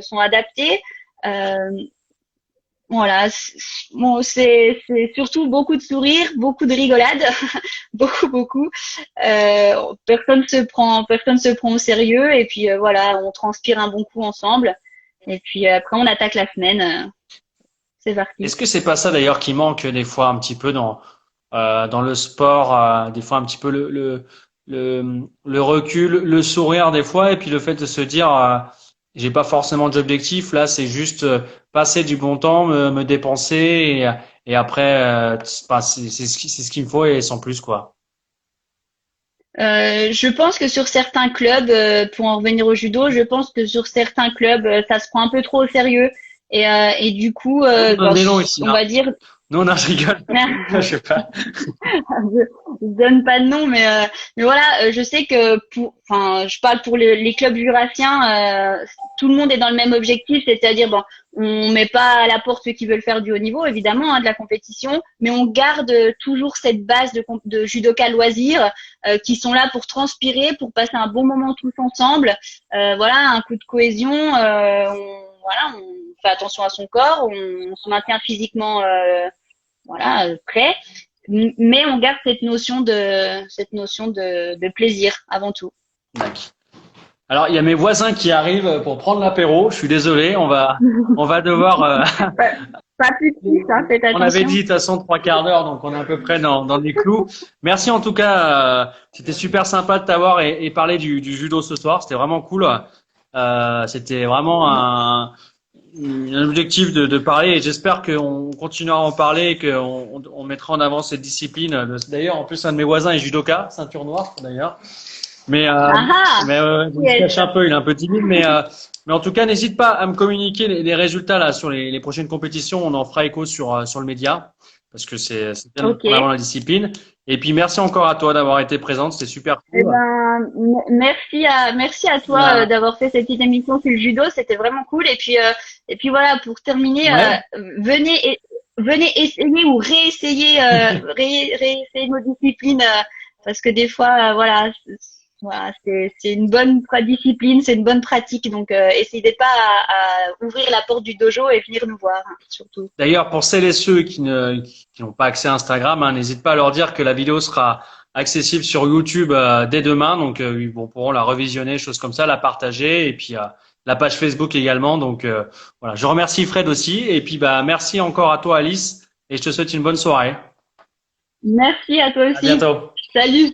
sont adaptées. Euh, voilà, bon, c'est surtout beaucoup de sourires, beaucoup de rigolade, beaucoup. Personne se prend au sérieux et puis voilà, on transpire un bon coup ensemble et puis après on attaque la semaine. C'est parti. Est-ce que c'est pas ça d'ailleurs qui manque des fois un petit peu dans le sport, des fois un petit peu le recul, le sourire des fois, et puis le fait de se dire j'ai pas forcément d'objectif, là c'est juste passer du bon temps, me dépenser et après c'est ce qu'il me faut et sans plus quoi. Je pense que sur certains clubs, pour en revenir au judo, je pense que sur certains clubs, ça se prend un peu trop au sérieux et du coup, On est long ici, on hein. va dire. Non, non, je rigole. Je sais pas. Je donne pas de nom, mais voilà, je sais que enfin, je parle pour les clubs jurassiens, tout le monde est dans le même objectif, c'est-à-dire bon, on met pas à la porte ceux qui veulent faire du haut niveau, évidemment, hein, de la compétition, mais on garde toujours cette base de judoka loisirs qui sont là pour transpirer, pour passer un bon moment tous ensemble. Voilà, un coup de cohésion. Voilà, on fait attention à son corps, on se maintient physiquement, voilà, prêt. Mais on garde cette notion de plaisir avant tout. D'accord. Alors, il y a mes voisins qui arrivent pour prendre l'apéro. Je suis désolé, on va devoir. Pas plus de plus, hein, faites attention. On avait dit de toute façon 3/4 d'heure, donc on est à peu près dans les clous. Merci en tout cas, c'était super sympa de t'avoir et parler du judo ce soir. C'était vraiment cool. C'était vraiment un objectif de parler et j'espère qu'on continuera à en parler et qu'on mettra en avant cette discipline. D'ailleurs, en plus, un de mes voisins est judoka, ceinture noire d'ailleurs. Mais il se cache un peu, il est un peu timide, mais en tout cas, n'hésite pas à me communiquer les résultats là sur les prochaines compétitions. On en fera écho sur le média parce que c'est bien de mettre en avant la discipline. Et puis merci encore à toi d'avoir été présente, c'était super cool. Eh ben, merci à toi d'avoir fait cette petite émission sur le judo, c'était vraiment cool. Et puis voilà, pour terminer, venez essayer ou réessayer réessayer nos disciplines parce que des fois, voilà, c'est une bonne discipline, c'est une bonne pratique. Donc, essayez pas à ouvrir la porte du dojo et venir nous voir, hein, surtout. D'ailleurs, pour celles et ceux qui n'ont pas accès à Instagram, hein, n'hésite pas à leur dire que la vidéo sera accessible sur YouTube dès demain. Donc, ils pourront la revisionner, choses comme ça, la partager et puis la page Facebook également. Donc, voilà. Je remercie Fred aussi et puis merci encore à toi Alice et je te souhaite une bonne soirée. Merci à toi aussi. À bientôt. Salut.